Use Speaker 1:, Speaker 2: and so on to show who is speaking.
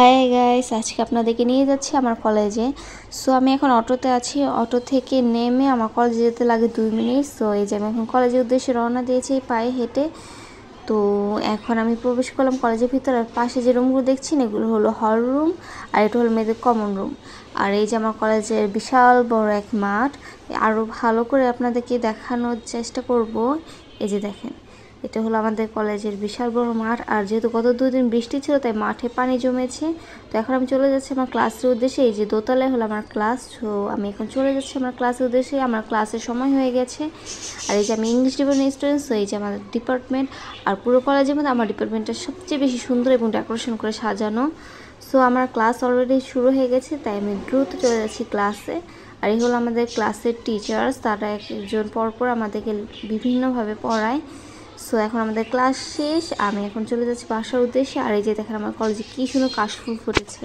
Speaker 1: Hi guys, আজকে আপনাদেরকে নিয়ে যাচ্ছি আমার কলেজে। সো আমি এখন অটোতে আছি। অটো থেকে নেমে আমার কলেজে যেতে লাগে 2 মিনিট। সো এই যে আমি এখন কলেজের উদ্দেশ্যে রওনা দিয়েছি পায়ে হেঁটে। তো এখন আমি প্রবেশ করলাম কলেজের ভিতরে। আর পাশে যে রুমগুলো দেখছি না, এগুলো হলো হল রুম, আর এটা হলো মেয়েদের কমন রুম। আর এই যে আমার কলেজের বিশাল বড় এক মাঠ। আরও ভালো করে আপনাদেরকে দেখানোর চেষ্টা করব। এই যে দেখেন, এটা হলো আমাদের কলেজের বিশাল বড় মাঠ। আর যেহেতু গত 2 দিন বৃষ্টি ছিল, তাই মাঠে পানি জমেছে। তো এখন আমি চলে যাচ্ছি আমার ক্লাসের উদ্দেশ্যে। এই যে দোতলায় হলো আমার ক্লাস। তো আমি এখন চলে যাচ্ছি আমার ক্লাসের উদ্দেশ্যে। আমার ক্লাসের সময় হয়ে গেছে। আর এই যে আমি ইংলিশ ডিপার্টমেন্ট স্টুডেন্ট। তো এই যে আমাদের ডিপার্টমেন্ট, আর পুরো কলেজের মধ্যে আমার ডিপার্টমেন্টটা সবচেয়ে বেশি সুন্দর এবং ডেকোরেশন করে সাজানো। সো আমার ক্লাস অলরেডি শুরু হয়ে গেছে, তাই আমি দ্রুত চলে যাচ্ছি ক্লাসে। আর এই হলো আমাদের ক্লাসের টিচার্স, তারা একজন পরপর আমাদেরকে বিভিন্নভাবে পড়ায়। সো এখন আমাদের ক্লাস শেষ, আমি এখন চলে যাচ্ছি বাসার উদ্দেশ্যে। আর এই যে দেখেন আমার কলেজে কী সুন্দর কাশফুল ফুটেছে।